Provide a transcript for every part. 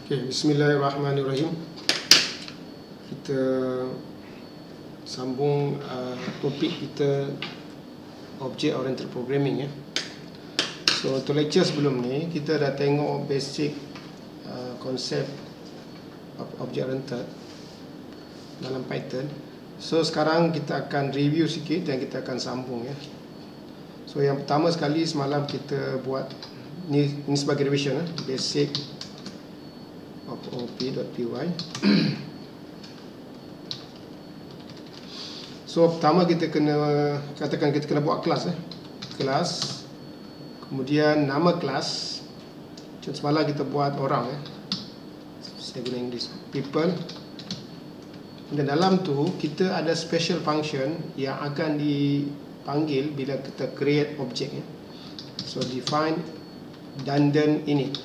Okay, bismillahirrahmanirrahim. Kita sambung topik kita Object Oriented Programming ya. So untuk lecture sebelum ni kita dah tengok basic konsep Object Oriented dalam Python. So sekarang kita akan review sikit dan kita akan sambung ya. So yang pertama sekali semalam kita buat ni sebagai revision basic of op.py. So pertama kita kena katakan kita kena buat kelas kelas, kemudian nama kelas. Contoh semalam kita buat orang saya guna English, people. Dan dalam tu kita ada special function yang akan dipanggil bila kita create object ya. So define dandan init.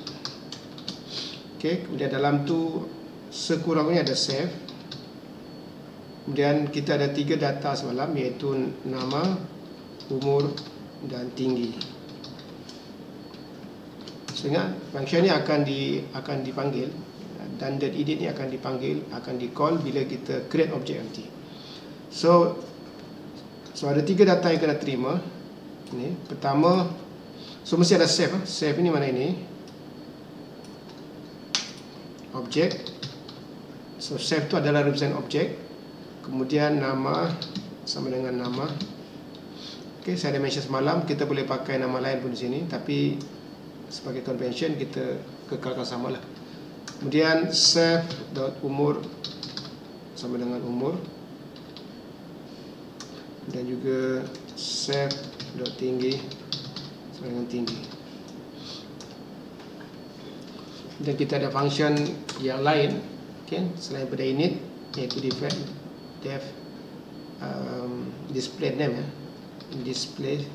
Okay, kemudian dalam tu sekurang-kurangnya ada save. Kemudian kita ada 3 data semalam, iaitu nama, umur dan tinggi. So ingat, function ni akan dipanggil, dan init ni akan dipanggil, akan di-call bila kita create object nanti. So ada 3 data yang kena terima. Ini pertama, so mesti ada save. Save ni mana ini? Object. So save tu adalah represent object. Kemudian nama sama dengan nama. Okay, saya dah mention semalam kita boleh pakai nama lain pun di sini, tapi sebagai convention kita kekalkan samalah. Kemudian save dot umur sama dengan umur, dan juga save dot tinggi sama dengan tinggi. Dan kita ada function yang lain, okay, selain pada init, iaitu def display name ya. display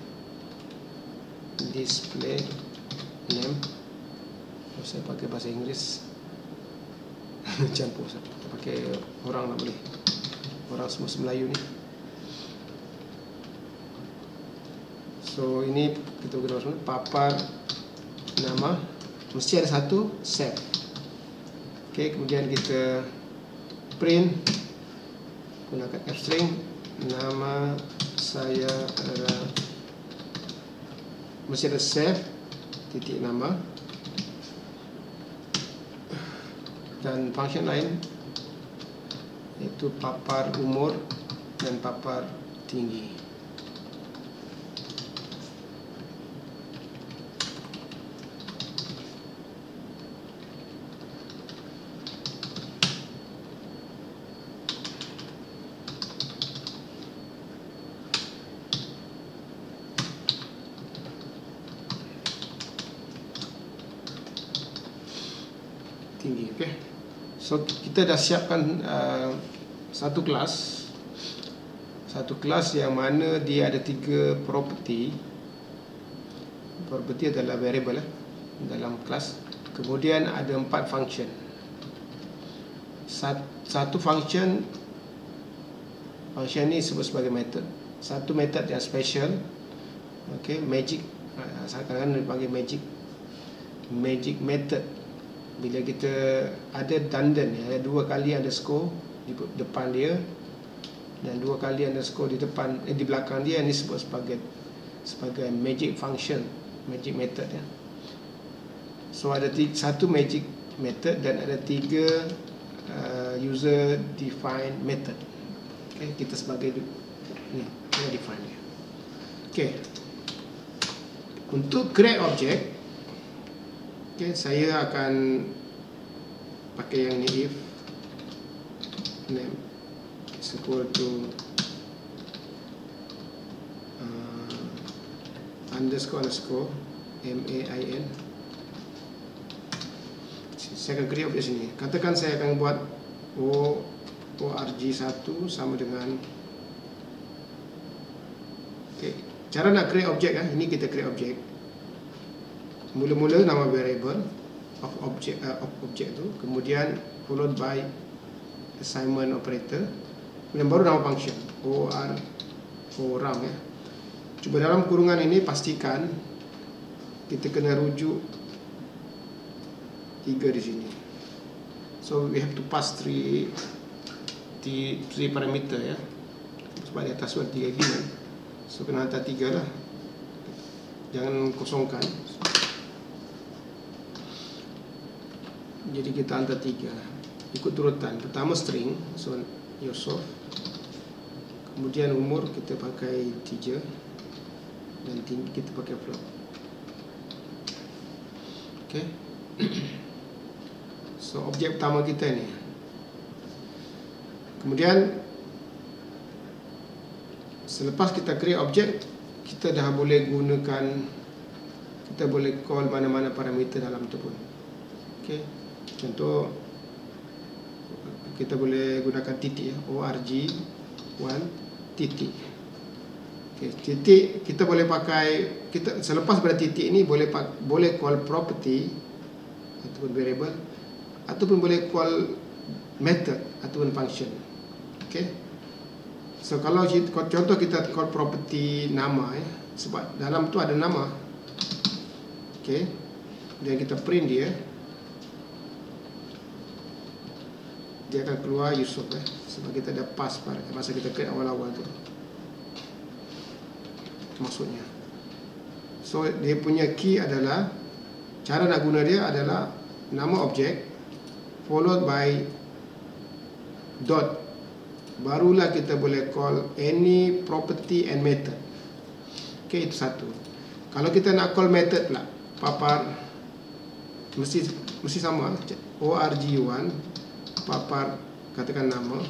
name. Saya pakai bahasa Inggeris campur, saya pakai orang nak boleh, orang semua Melayu ni. So ini kita guna semua papar nama, mesti ada satu set. Okay, kemudian kita print gunakan f string, nama saya adalah, mesti ada save titik nama, dan function lain iaitu papar umur dan papar tinggi. Tinggi, okay. So kita dah siapkan satu kelas yang mana dia ada 3 property. Property adalah variable dalam kelas. Kemudian ada 4 function. Satu function ni disebut sebagai method. Satu method yang special, okay, magic. Kadang-kadang dipanggil magic method. Bila kita ada dandan, ada 2 kali underscore di depan dia dan 2 kali underscore di depan di belakang dia, ini disebut sebagai magic function, magic method ya. So ada satu magic method dan ada 3 user defined method. Okay, kita sebagai ni define dia. Okay, untuk create object, okay, saya akan pakai yang ni, if name is equal to underscore main. Saya akan create object sini. Katakan saya akan buat org1 sama dengan, okay, cara nak create object ini kita create object. Mula-mula nama variable of object tu, kemudian followed by assignment operator, kemudian baru nama function orang ya. Cuba dalam kurungan ini pastikan kita kena rujuk 3 di sini. So we have to pass three parameter ya. Sebab di atas tu ada 3 elemen, so kena hantar 3 lah, jangan kosongkan. Jadi kita hantar 3 ikut turutan. Pertama string, so Yusuf. Kemudian umur kita pakai 3, dan tinggi kita pakai float. Okay. So objek pertama kita ni. Kemudian selepas kita create objek, kita dah boleh gunakan, kita boleh call mana-mana parameter dalam tu pun. Okay. Contoh, kita boleh gunakan titik ya, org1 titik. Okay, titik kita boleh pakai, kita selepas pada titik ni boleh call property ataupun variable, ataupun boleh call method ataupun function. Okay. So kalau contoh kita call property nama ya, sebab dalam tu ada nama. Okay. Dan kita print dia, dia akan keluar Yusuf ya, sebab kita dah pass pada masa kita create awal-awal tu. Maksudnya. So dia punya key adalah, cara nak guna dia adalah nama objek followed by dot, barulah kita boleh call any property and method. Okay, itu satu. Kalau kita nak call method pula, papar mesti sama, org1 papar katakan nama,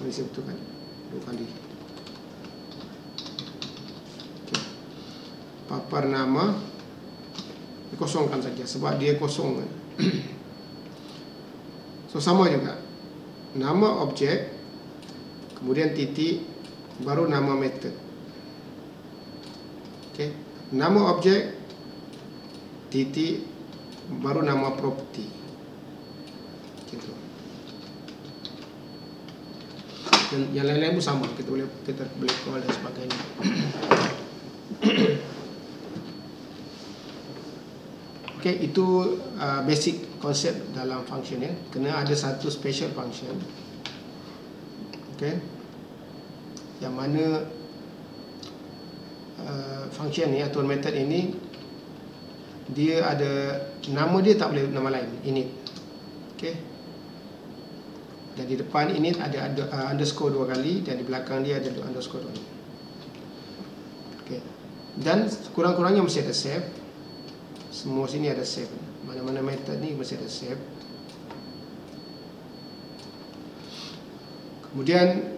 ini saya betulkan 2 kali. Okay. Papar nama dikosongkan saja sebab dia kosong kan. So sama juga, nama objek, kemudian titik, baru nama method. Okay. Nama objek, titik, baru nama property. Gitu. Dan yang lain-lain pun sama, kita boleh call dan sebagainya. Okay, itu basic konsep dalam function ya. Kena ada satu special function. Okay. Yang mana function ni atau method ini, dia ada nama, dia tak boleh nama lain, init. Okay. Dan di depan init ada underscore 2 kali, dan di belakang dia ada underscore 2 kali. Okay. Dan kurang-kurangnya mesti ada save. Semua sini ada save. Mana-mana method ni mesti ada save. Kemudian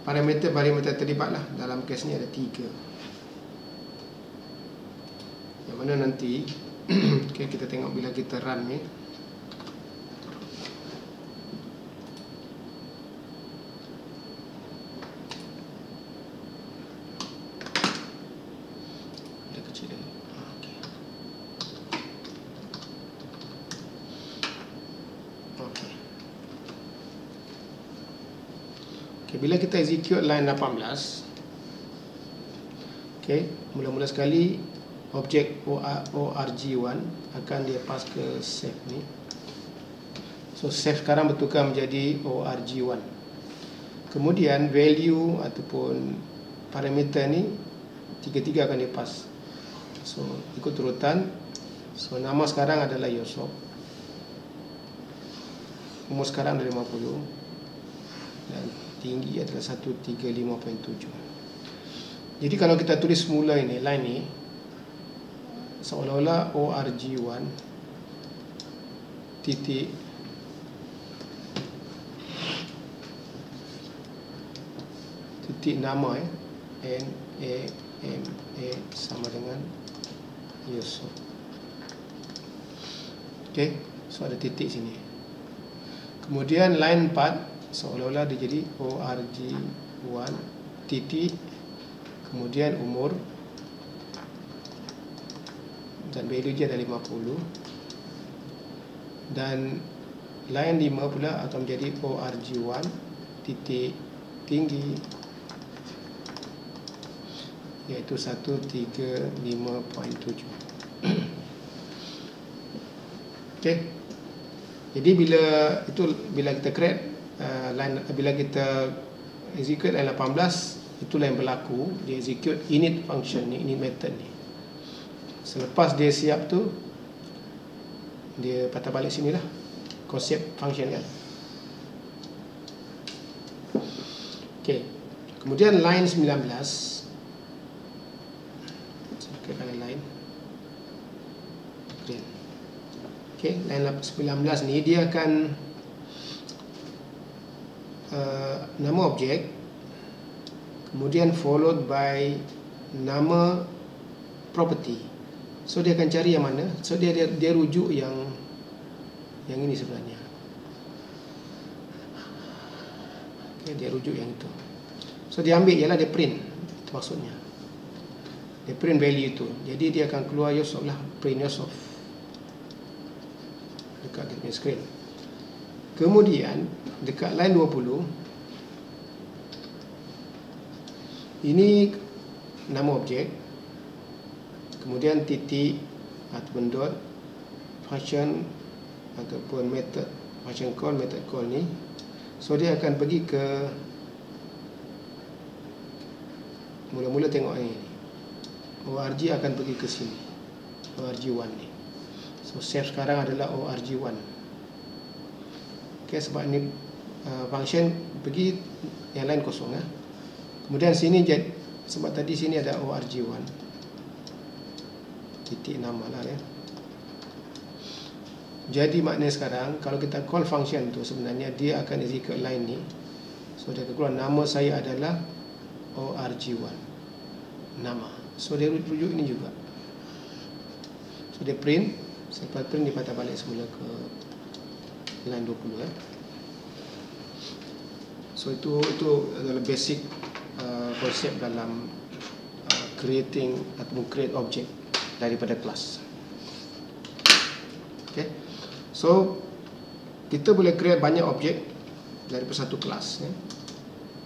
parameter terlibat lah. Dalam kes ni ada 3. Yang mana nanti okay, kita tengok bila kita run ni. Bila kita execute line 18, okay, mula-mula sekali objek org1 akan dia pass ke save ni. So save sekarang bertukar menjadi org1. Kemudian value ataupun parameter ni tiga-tiga akan dia pass. So ikut turutan. So nama sekarang adalah Yusuf, umur sekarang adalah 50, dan tinggi adalah 135.7. Jadi kalau kita tulis semula ini, line ni seolah-olah org1 titik nama NAMA sama dengan Yusuf. Okay, so ada titik sini. Kemudian line 4 seolah-olah dia jadi org1 titik, kemudian umur, dan value dia ada 50, dan line 5 pula akan menjadi org1 titik tinggi, iaitu 135.7. Okay. Jadi bila kita create bila kita execute line 18, itulah yang berlaku. Dia execute init function ni, init method ni. Selepas dia siap tu, dia patah balik sini lah konsep function kan. Okey. Kemudian line 19. Klikkan line. Okey, line 19 ni dia akan nama objek, kemudian followed by nama property. So dia akan cari yang mana. So dia rujuk yang ini sebenarnya. Okay, dia rujuk yang itu. So dia ambil ialah dia print. Itu maksudnya. Dia print value itu. Jadi dia akan keluar Yusuf lah. Print Yusuf dekat kita punya screen. Kemudian dekat line 20, ini nama objek, kemudian titik ataupun dot, function ataupun method, function call, method call ni. So dia akan pergi ke, mula-mula tengok ni, org akan pergi ke sini, org1 ni. So save sekarang adalah org1. Okay, sebab ni function pergi yang lain kosong ya. Kemudian sini sebab tadi sini ada org1, titik nama lah ya. Jadi maknanya sekarang kalau kita call function tu, sebenarnya dia akan execute line ni. So dia akan keluar nama saya adalah org1 nama. So dia rujuk ini juga. So dia print, selepas print dia patah balik semula ke line 20 ya. So itu adalah basic konsep dalam creating atau create object daripada kelas. Okay. So kita boleh create banyak objek daripada satu kelas ya.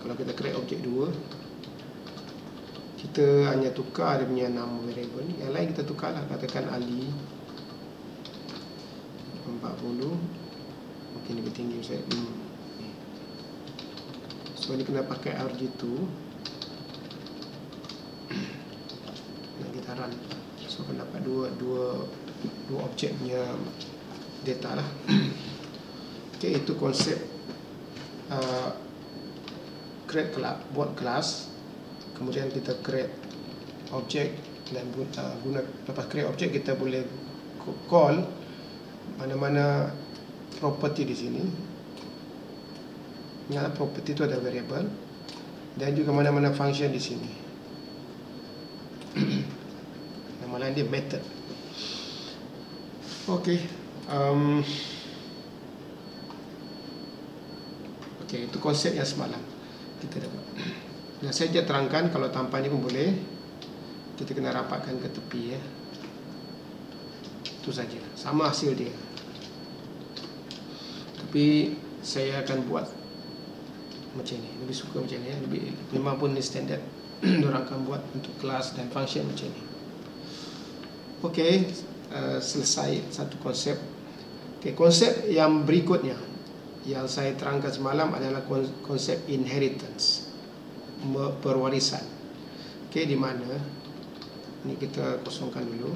Kalau kita create objek 2, kita hanya tukar dia punya nama variable ni. Yang lain kita tukarlah, katakan Ali 40, mungkin lebih tinggi saya. So ni kena pakai RG2 dan kita run. So akan dapat dua objek punya data lah. Okay, itu konsep create class, buat kelas, kemudian kita create objek, dan guna lepas create objek kita boleh call mana-mana property di sini. Ingat property itu ada variable dan juga mana-mana function di sini. Nama lain dia method. Okey. Okey, itu konsep yang semalam kita dapat. Dan saya je terangkan, kalau tanpa ni pun boleh. Kita kena rapatkan ke tepi ya. Itu saja. Sama hasil dia. Tapi saya akan buat macam ni. Lebih suka macam ni ya. Memang pun ni standard. Diorang akan buat untuk kelas dan function macam ni. Okey, selesai satu konsep. Okey, konsep yang berikutnya yang saya terangkan semalam adalah konsep inheritance, perwarisan. Okey, di mana ni kita kosongkan dulu.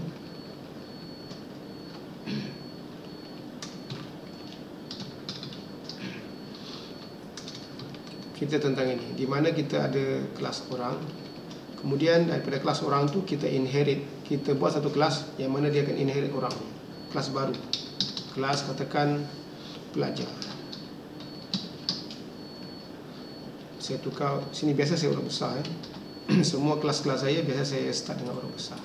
Kita tentang ini, di mana kita ada kelas orang, kemudian daripada kelas orang tu kita inherit, kita buat satu kelas yang mana dia akan inherit orang, kelas baru, kelas katakan pelajar. Saya tukar sini, biasa saya huruf besar ya. Semua kelas-kelas saya biasa saya start dengan huruf besar.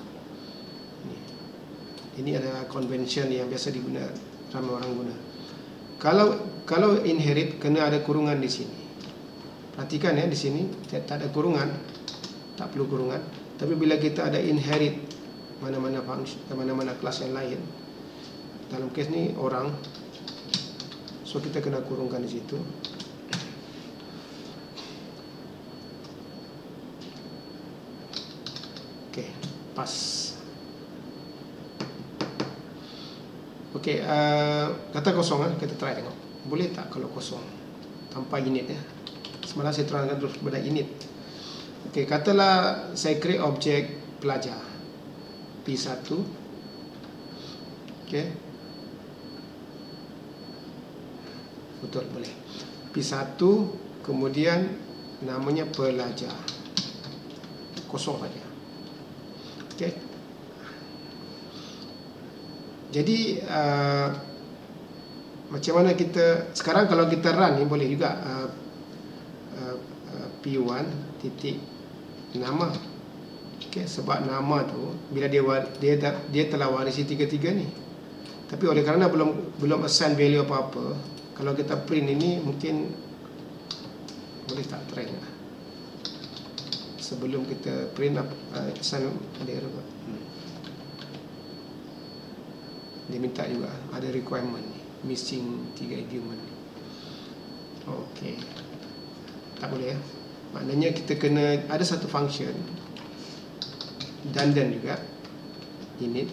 Ini adalah convention yang biasa digunakan, ramai orang guna. Kalau inherit kena ada kurungan di sini. Perhatikan ya, di sini tak ada kurungan, tak perlu kurungan. Tapi bila kita ada inherit mana-mana function, mana-mana kelas yang lain, dalam kes ni orang, so kita kena kurungkan di situ. Okey, pas. Okey, kata kosong kita try tengok. Boleh tak kalau kosong tanpa init ya? Semalam saya terangkan terus pada init. Okey, katalah saya create objek pelajar P1. Okey. Betul, boleh. P1 kemudian namanya pelajar. Kosong saja. Okey. Jadi macam mana kita sekarang kalau kita run ni boleh juga P1 titik nama. Okey, sebab nama tu bila dia telah warisi tiga-tiga ni. Tapi oleh kerana belum assign value apa-apa, kalau kita print ini mungkin boleh tak try lah. Sebelum kita print assign ada error. Dia minta juga ada requirement ni, missing 3 argument. Okey. Tak boleh ya. Maknanya kita kena ada satu function dandan juga, init.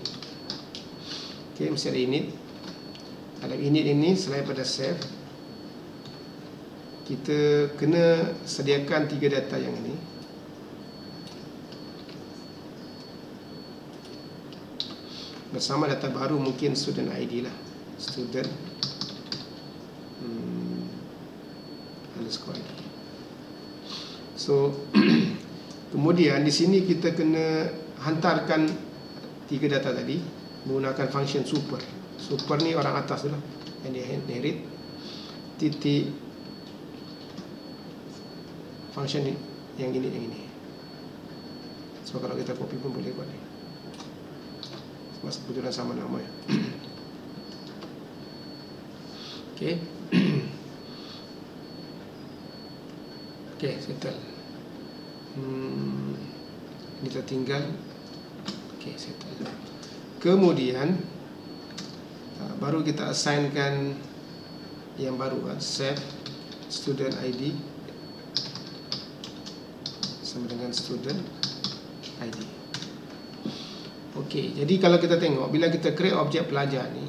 Okey, mesti ada init. Dalam init ini selain pada save, kita kena sediakan 3 data yang ini. Bersama data baru mungkin student ID lah, student underscore ID. So kemudian di sini kita kena hantarkan 3 data tadi menggunakan function super. Super ni orang atas tu lah yang dia inherit, titik function ni yang ini. So kalau kita copy pun boleh buat ni. Kebetulan sama nama ya. Okey. Okey, settle. Ini tertinggal. Okey, settle. Kemudian baru kita assignkan yang baru kan, save student ID sama dengan student ID. Okey, jadi kalau kita tengok bila kita create objek pelajar ni,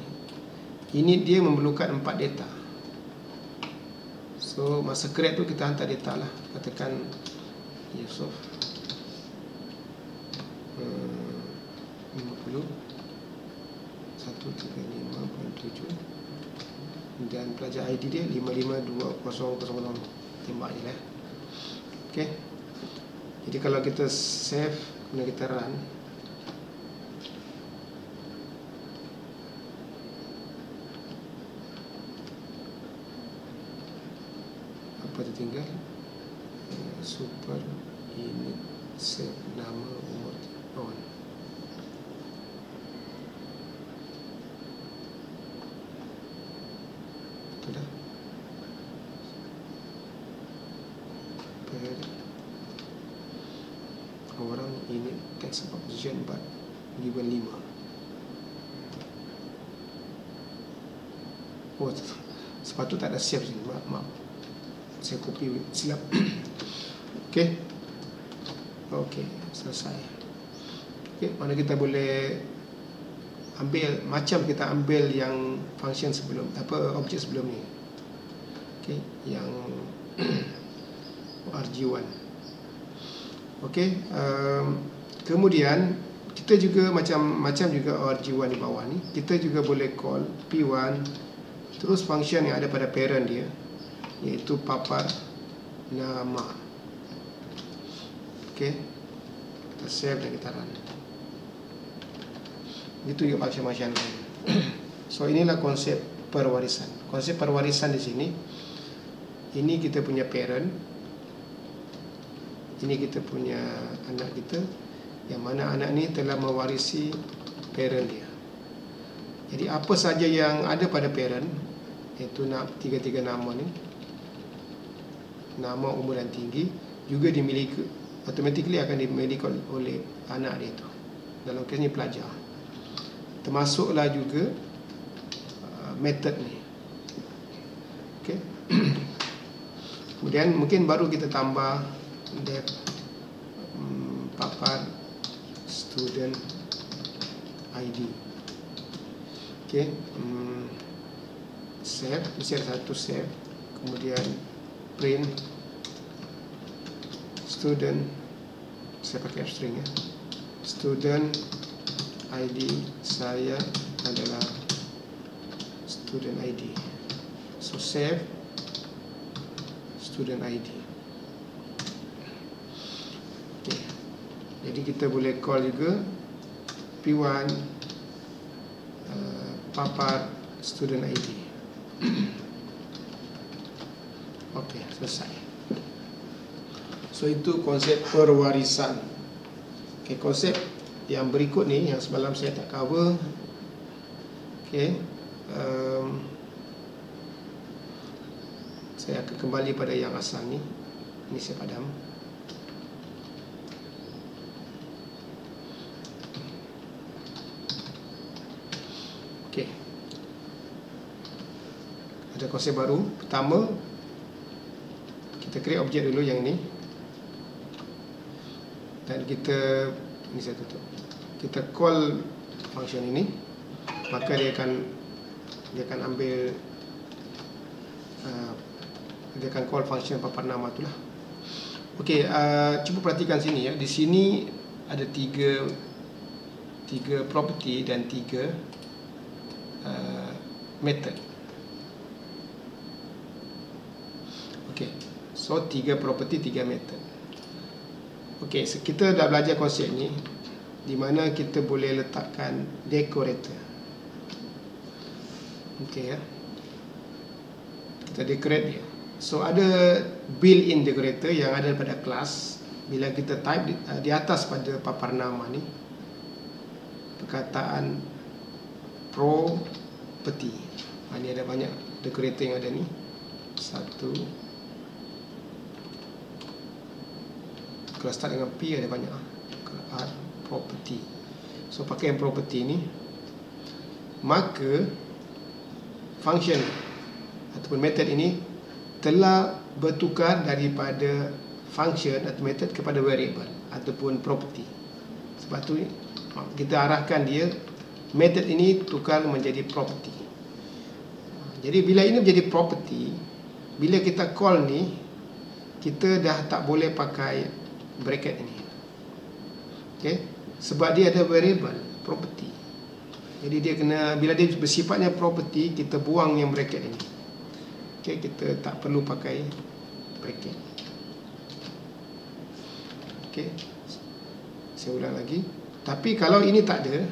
init dia memerlukan 4 data. So masa create tu kita hantar data lah. Katakan Yusof 50 135.7 dan pelajar ID dia 552000. Tembak je lah. Okey. Jadi kalau kita save kemudian kita run, tertinggal super init save nama umur on. Betul dah. Orang init text about position but given 5. Oh, sepatutnya tak ada save sini. Maaf. Saya copy silap. Okey. Okey, selesai. Okey, mana kita boleh ambil macam kita ambil yang function sebelum objek sebelum ni. Okey, yang RG1. Okey, kemudian kita juga macam juga RG1 di bawah ni, kita juga boleh call P1 terus function yang ada pada parent dia, iaitu papar nama. Okey, kita save dan kita run. Itu juga function lain. So inilah konsep perwarisan. Konsep perwarisan di sini, ini kita punya parent, ini kita punya anak kita, yang mana anak ni telah mewarisi parent dia. Jadi apa saja yang ada pada parent, iaitu tiga-tiga nama ni, nama, umur dan tinggi, juga dimiliki, automatically akan dimiliki oleh anak dia itu. Dalam kes ni pelajar. Termasuklah juga method ni. Okey. Kemudian mungkin baru kita tambah def papar student ID. Okey, save, mesti ada satu save, kemudian print student, saya pakai string ya, student ID saya adalah student ID. So save student ID. Okay. Jadi kita boleh call juga P1 papar student ID. Okey, selesai. So itu konsep perwarisan. Okey, konsep yang berikut ni yang semalam saya tak cover. Okey, saya akan kembali pada yang asal ni. Ini saya padam. Okey, ada konsep baru. Pertama, kita create objek dulu yang ni, dan kita, ini saya tutup, kita call function ini, maka dia akan ambil dia akan call function papar nama itulah. Okey, cuba perhatikan sini ya. Di sini ada tiga property dan tiga method. Okey, so tiga property, tiga method. Okey, so kita dah belajar konsep ni, di mana kita boleh letakkan decorator. Okey ya, kita decorate dia. So ada built-in decorator yang ada pada kelas. Bila kita type di atas pada papar nama ni, perkataan property, ini ada banyak decorator yang ada ni. Satu, kalau start dengan P ada banyak. Art property. So pakai yang property ni, maka function ataupun method ini telah bertukar daripada function atau method kepada variable ataupun property. Sebab tu kita arahkan dia, method ini tukar menjadi property. Jadi bila ini menjadi property, bila kita call ni, kita dah tak boleh pakai bracket ini. Okey, sebab dia ada variable property. Jadi dia kena, bila dia bersifatnya property, kita buang yang bracket ini. Okey, kita tak perlu pakai bracket. Okey, saya ulang lagi. Tapi kalau ini tak ada,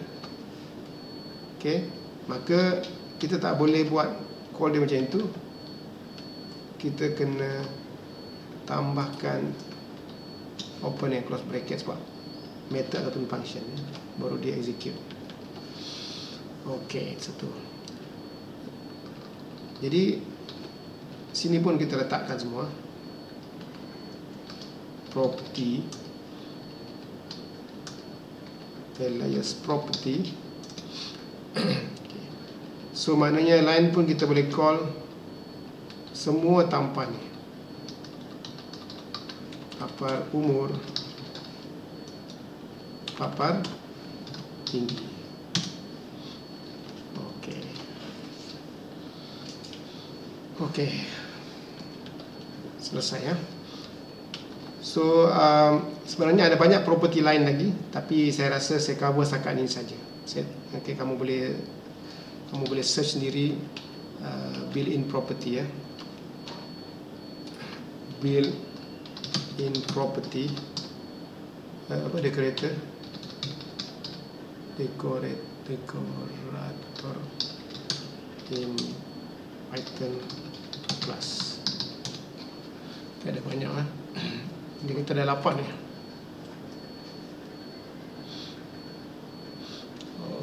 okey, maka kita tak boleh buat call dia macam itu. Kita kena tambahkan open and close bracket sebab method ataupun function baru dia execute. Okey, satu. Jadi sini pun kita letakkan semua property, alias property. So maknanya lain pun kita boleh call semua tanpa ni. Papar umur, papar tinggi. Okey. Okey, selesai ya. So sebenarnya ada banyak property lain lagi, tapi saya rasa saya cover setakat ini saja. Nanti kamu boleh search sendiri built-in property ya. Built-in property, apa, decorator in Python class. Ada banyak lah. Ini kita dah 8 ni.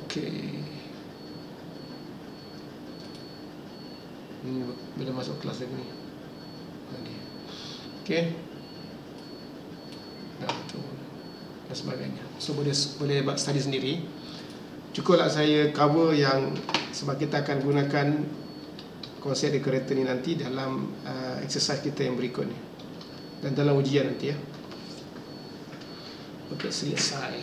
Okey. Ini bila masuk kelas lagi ni. Okey. Nah, tu dan sebagainya. So boleh study sendiri. Cukuplah saya cover yang, sebab kita akan gunakan konsep decorator ni nanti dalam exercise kita yang berikut ni dan dalam ujian nanti ya. Okey, selesai.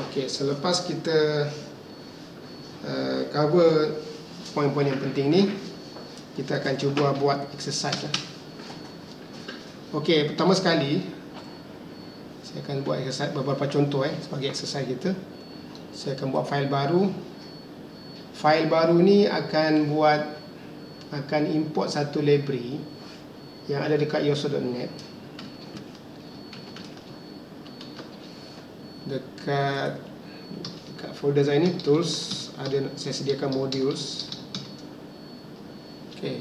Okey. Okey, selepas kita cover poin-poin yang penting ni, kita akan cuba buat exercise lah. Okey, pertama sekali saya akan buat exercise, beberapa contoh sebagai exercise kita. Saya akan buat file baru. File baru ni akan import satu library yang ada dekat yoso.net. Dekat folder saya ni, tools, saya sediakan modules. Okey,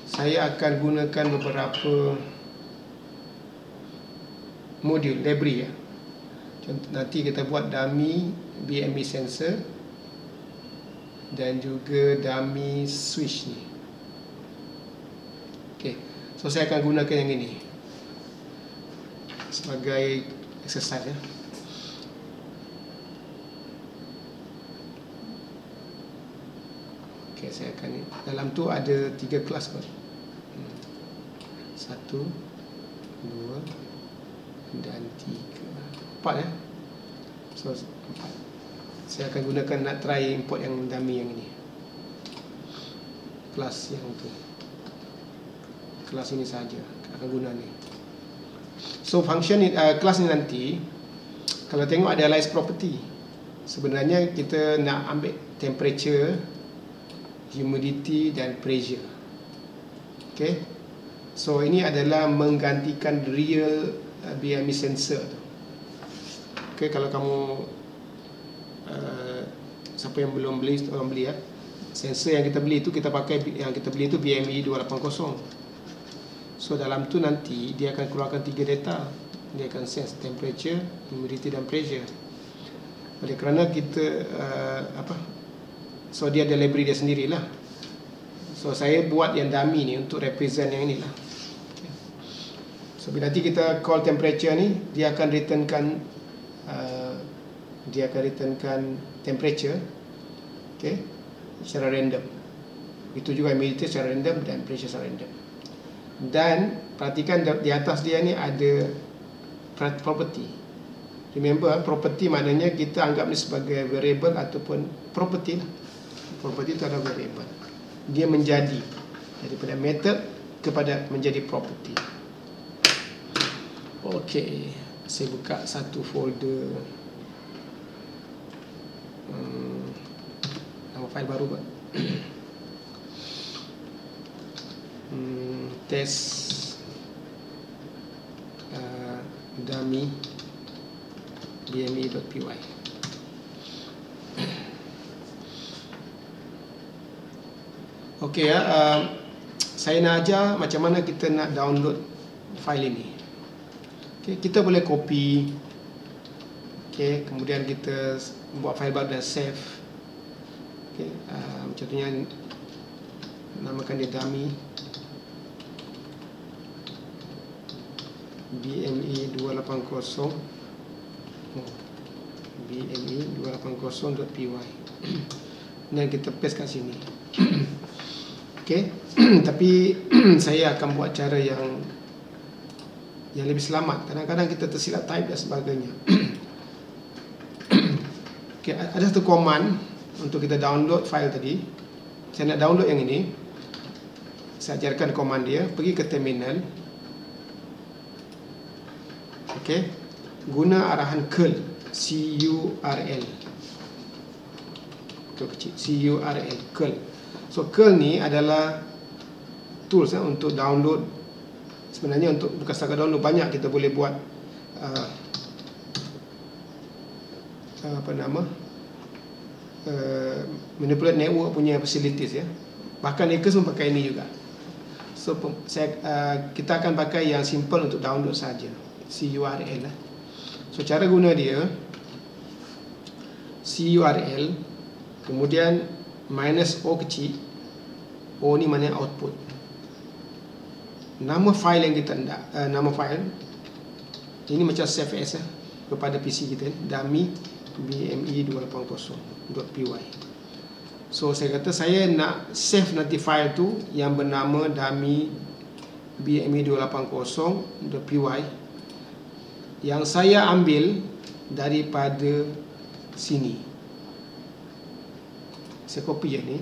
saya akan gunakan beberapa modul library ya. Contoh, nanti kita buat dummy BME sensor dan juga dummy switch ni. Okey, so saya akan gunakan yang ini sebagai exercise ya. Okay, saya akan, dalam tu ada 3 kelas kot. 1, 2 dan 3, 4 ya. So 4. Saya akan gunakan, nak try import yang dummy yang ini. Kelas yang tu, kelas ini saja akan guna ni. So function ni, kelas ni nanti kalau tengok ada analyze property. Sebenarnya kita nak ambil temperature, humidity dan pressure. Okay, so ini adalah menggantikan real BME sensor tu. Okay, kalau kamu siapa yang belum beli, tolong beli ya. Sensor yang kita beli itu, kita pakai yang kita beli itu BME 280. So dalam tu nanti dia akan keluarkan 3 data. Dia akan sense temperature, humidity dan pressure. Oleh kerana kita so dia ada library dia sendirilah. So saya buat yang dummy ni untuk represent yang inilah. Okay. So bila nanti kita call temperature ni, dia akan returnkan temperature, okay, secara random. Itu juga humidity secara random dan pressure secara random. Dan perhatikan di atas dia ni ada property. Remember, property maknanya kita anggap ni sebagai variable ataupun property lah. Property itu adalah variable. Dia menjadi daripada method kepada menjadi property. Okey, saya buka satu folder, nama file baru buat. Test dummy bme.py. Okey ya, saya nak ajar macam mana kita nak download file ini. Okay, kita boleh copy, okay, kemudian kita buat file baru dan save. Okay, contohnya namakan dia dummy BME 280 BME280.py dan kita paste kat sini. Okey, tapi saya akan buat cara yang lebih selamat. Kadang-kadang kita tersilap type dan sebagainya. Okey, ada satu command untuk kita download file tadi. Saya nak download yang ini. Saya ajarkan command dia. Pergi ke terminal. Okey, guna arahan curl, CURL. Itu kecil, CURL, curl. So curl ni adalah tools untuk download. Sebenarnya untuk bukan setakat download, banyak kita boleh buat manipulate network punya facilities ya. Bahkan hackers pun pakai ini juga. So kita akan pakai yang simple untuk download saja, CURL lah. So cara guna dia, CURL, kemudian minus O kecil. O ni mana output. Nama file yang kita nak, nama file ini macam save as kepada PC kita, dummy bme280.py. So saya kata saya nak save nanti file tu yang bernama dummy bme280.py yang saya ambil daripada sini. Saya copy je ni,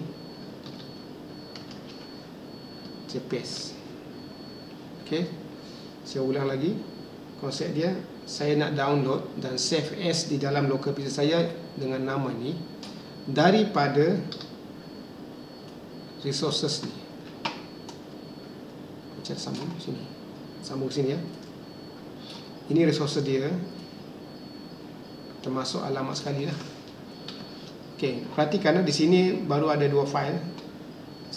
saya paste. Okay, saya ulang lagi konsep dia. Saya nak download dan save as di dalam local PC saya dengan nama ni daripada resources ni. Macam sambung sini, sambung sini ya. Ini resources dia, termasuk alamat sekali lah. Okey, perhatikan di sini baru ada 2 file.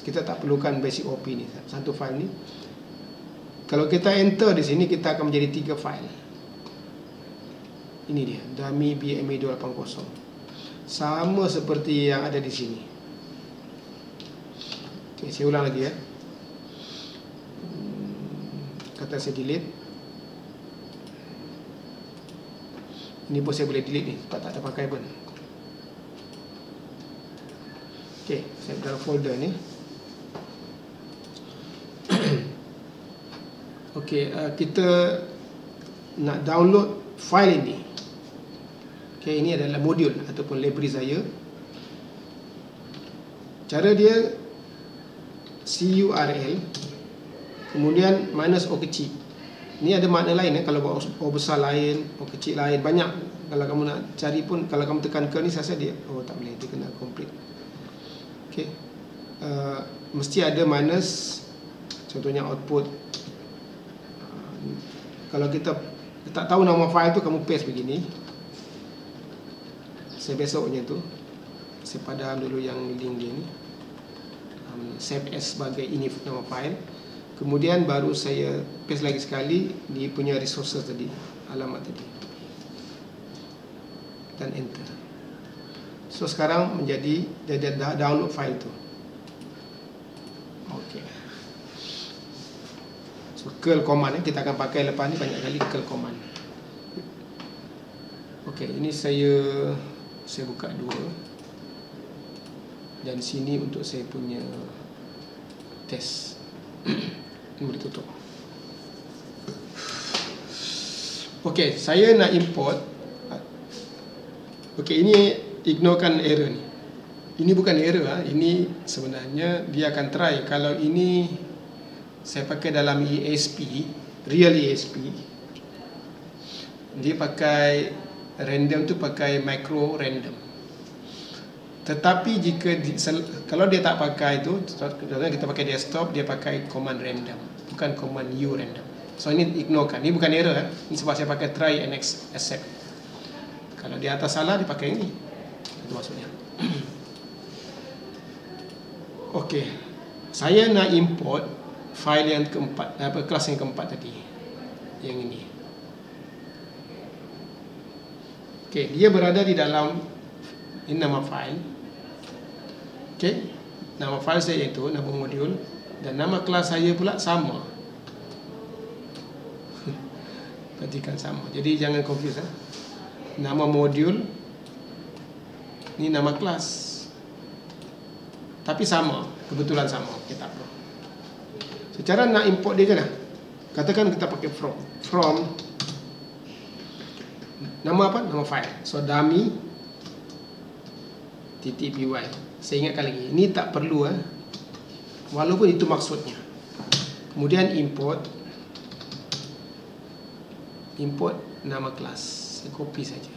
Kita tak perlukan basic OP ni, satu file ni. Kalau kita enter di sini, kita akan menjadi 3 file. Ini dia, dummy BME 280. Sama seperti yang ada di sini. Okey, saya ulang lagi ya. Kata saya delete. Ini pun saya boleh delete ni, sebab tak ada pakai pun. Okey, saya dalam folder ni. Okey, kita nak download file ini. Okey, ini adalah modul ataupun library saya. Cara dia curl kemudian minus O kecil. Ini ada makna lain kalau buat O besar lain, O kecil lain, banyak. Kalau kamu nak cari pun, kalau kamu tekan ke ni, saya rasa dia tak boleh, dia kena complete. Okey, mesti ada minus. Contohnya output. Kalau kita tak tahu nama file tu, kamu paste begini. Saya besoknya tu saya padam dulu yang link dia ni, save as sebagai ini nama file. Kemudian baru saya paste lagi sekali di punya resources tadi, alamat tadi, dan enter. So sekarang menjadi dah download file tu. Okey. So curl command kita akan pakai lepas ni banyak kali, curl command. Okey, ini saya buka 2. Dan sini untuk saya punya test. Ini boleh tutup. Okey, saya nak import. Okey, ini ignorekan error ni. Ini bukan error, ini sebenarnya dia akan try. Kalau ini saya pakai dalam ESP, real ESP, dia pakai random tu, pakai micro random. Tetapi jika kalau dia tak pakai itu, contohnya kita pakai desktop, dia pakai command random, bukan command U random. So ini ignorekan. Ini bukan error, ini sebab saya pakai try and accept. Kalau di atas salah, dia pakai ini. Itu maksudnya. Okey, saya nak import file yang keempat, kelas yang keempat tadi, yang ini. Okey, dia berada di dalam ini nama file. Okey, nama file saya itu nama modul, dan nama kelas saya pula sama. Perhatikan sama. Jadi jangan confuse. Nama modul ini nama kelas, tapi sama, kebetulan sama. Kita tak perlu. Secara nak import dia je lah. Katakan kita pakai from nama apa? Nama file. So dummy .py. Saya ingatkan lagi, ini tak perlu walaupun itu maksudnya. Kemudian import nama kelas. Saya copy saja.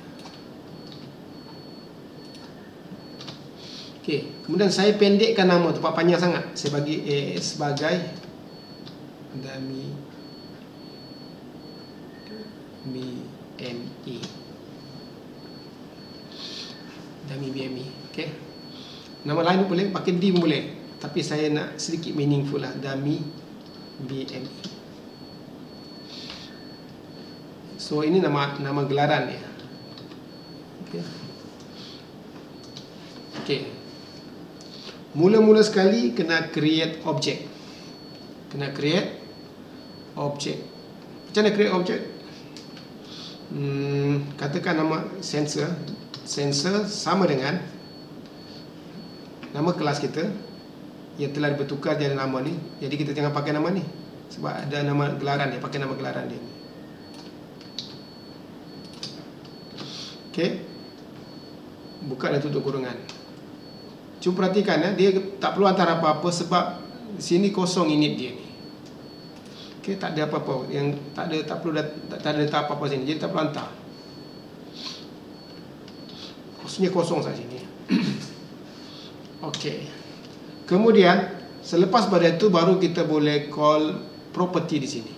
Okey, kemudian saya pendekkan nama tu, panjang sangat. Saya bagi sebagai dummy BME. Dummy BME. Okey. Nama lain pun boleh, pakai D pun boleh. Tapi saya nak sedikit meaningful lah, dummy BME. So ini nama gelaran dia. Okey. Okey. Mula-mula sekali kena create object. Kena create object. Macam mana create object? Katakan nama sensor. Sensor sama dengan nama kelas kita yang telah bertukar jadi nama ni. Jadi kita jangan pakai nama ni, sebab ada nama gelaran dia, pakai nama gelaran dia. Okey. buka dan tutup kurungan. Cuba perhatikan ya, dia tak perlu hantar apa-apa sebab sini kosong init dia ni. Okey, tak ada apa-apa yang tak perlu tak ada data apa-apa sini. Jadi tak perlu hantar. Kosongnya kosong saja sini. Okey. Kemudian selepas pada itu baru kita boleh call property di sini.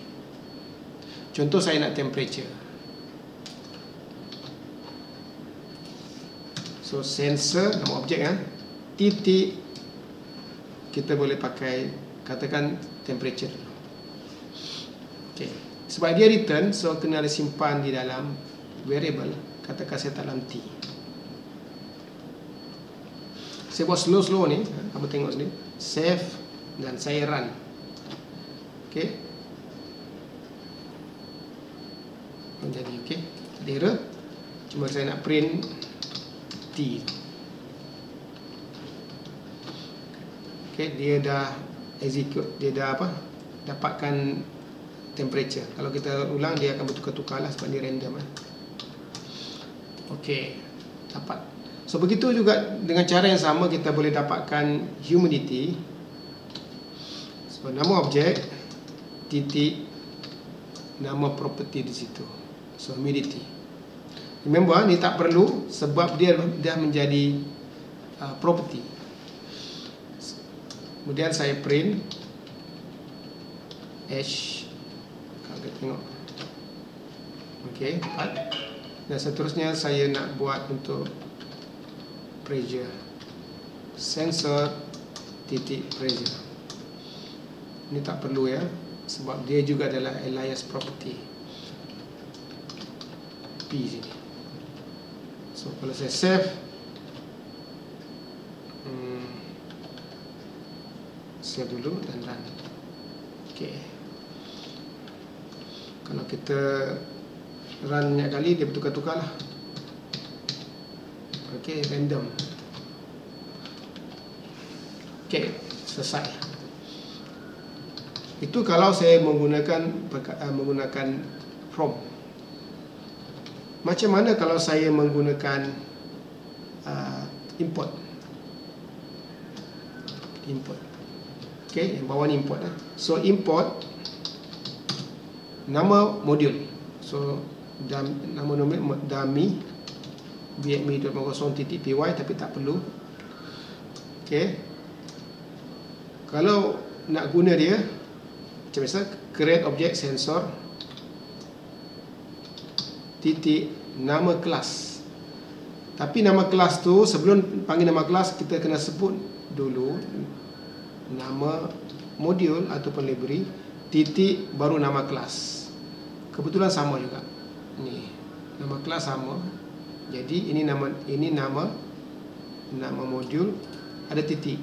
Contoh saya nak temperature. So sensor nama objek kan, titik kita boleh pakai katakan temperature dulu. Okey. Sebab dia return, so kena ada simpan di dalam variable, katakan saya dalam T. Saya buat slow ni, kamu tengok sini. Save dan saya run. Okey. Menjadi okey. Tak ada error. Cuma saya nak print T. Okey, dia dah execute, dia dah apa? Dapatkan temperature. Kalau kita ulang dia akan bertukar-tukar lah sebab dia random lah. Okey, dapat. So begitu juga dengan cara yang sama kita boleh dapatkan humidity. So nama objek titik nama property di situ. So humidity. Remember ni tak perlu sebab dia dah menjadi property. Kemudian saya print H. Kalau kita tengok. Okey, dapat. Dan seterusnya saya nak buat untuk pressure. Sensor titik pressure. Ini tak perlu ya, sebab dia juga adalah alias property. P sini. So kalau saya save, save dulu dan run. Okey. Kalau kita run banyak kali dia bertukar-tukar lah. Okey, random. Okey, selesai. Itu kalau saya menggunakan from. Macam mana kalau saya menggunakan import? Import. Okey, yang bawah ni import lah. So import nama modul. So nama dummy bme.0.py, tapi tak perlu. Okey. Kalau nak guna dia macam biasa, create object sensor titik nama kelas. Tapi nama kelas tu sebelum panggil nama kelas kita kena sebut dulu nama modul ataupun library titik baru nama kelas. Kebetulan sama juga. Ni nama kelas sama. Jadi ini nama modul ada titik.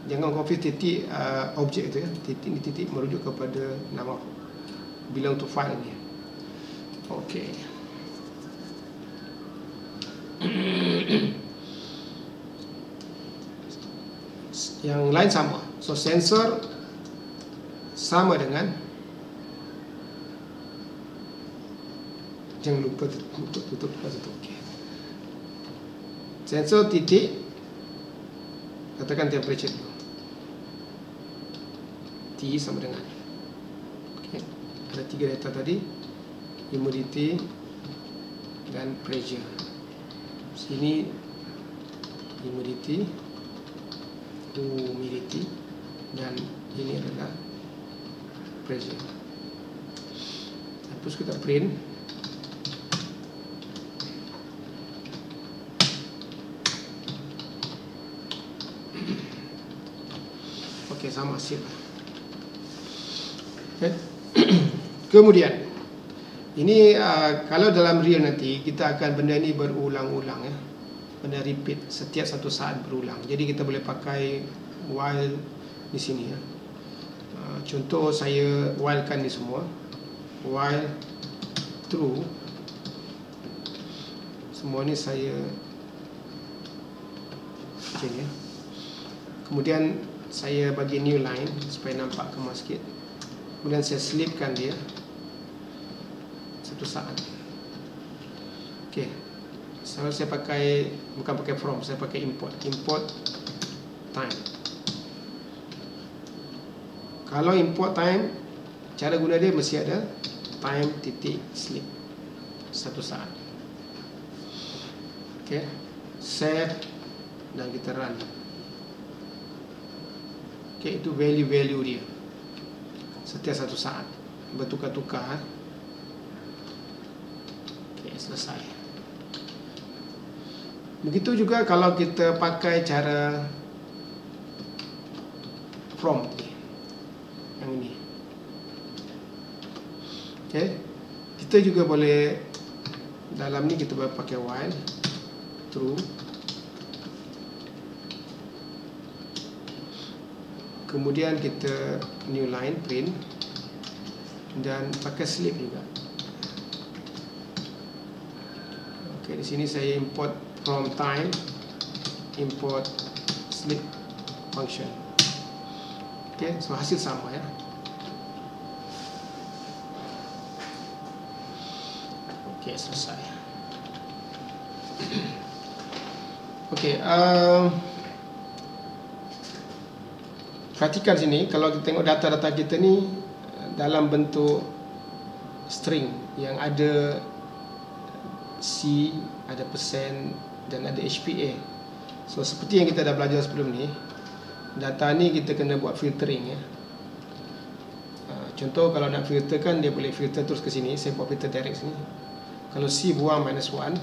Jangan confuse titik objek itu ya. Titik ni titik merujuk kepada nama belong to file ni. Okey. Yang lain sama. So sensor sama dengan, jangan lupa tutup. Okey. Sensor titik katakan temperature dulu. T sama dengan. Okey. Ada 3 data tadi. Humidity dan pressure. Sini humidity dan ini adalah pressure. Terus kita print. Okey, sama sip. Okay. Kemudian ini kalau dalam real nanti kita akan benda ni berulang-ulang ya. Benda repeat setiap satu saat berulang. Jadi kita boleh pakai while di sini ya. Contoh saya whilekan ni semua. While true. Semua ni saya macam ni ya. Kemudian saya bagi new line supaya nampak kemas sikit. Kemudian saya selipkan dia satu saat. Okey. saya pakai, bukan pakai from, saya pakai import time. Kalau import time, cara guna dia mesti ada time titik sleep 1 saat. Okay, save dan kita run. Okay, itu value dia setiap 1 saat bertukar-tukar. Okay, selesai. Begitu juga kalau kita pakai cara from yang ini. Okay, kita juga boleh dalam ni kita boleh pakai while true, kemudian kita new line print dan pakai sleep juga. Okay, di sini saya import from time, import sleep function. Okay, so hasil sama ya. Okay, selesai. Okay, perhatikan sini, kalau kita tengok data-data kita ni dalam bentuk string yang ada C, ada persen dan ada HPA. So seperti yang kita dah belajar sebelum ni, data ni kita kena buat filtering ya. Contoh kalau nak filter kan, dia boleh filter terus ke sini. Saya buat filter direct sini. Kalau C buang -1,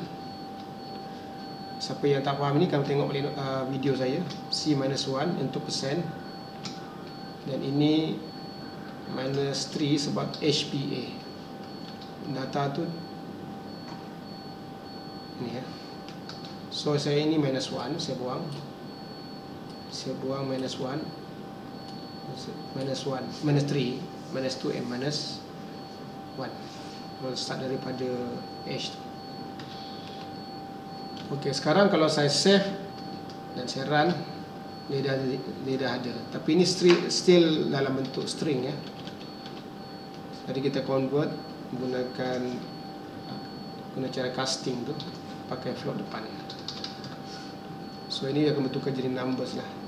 siapa yang tak faham ni kan tengok balik video saya. C -1 untuk persen, dan ini -3 sebab HPA. Data tu ni ya. So saya ini -1, saya buang -1, -3, -2 and -1. We'll start daripada H. Okey, sekarang kalau saya save dan saya run, dia dah ada. Tapi ini still dalam bentuk string ya. Jadi kita convert guna cara casting tu, pakai float depan. So ini akan bertukar jadi numbers lah.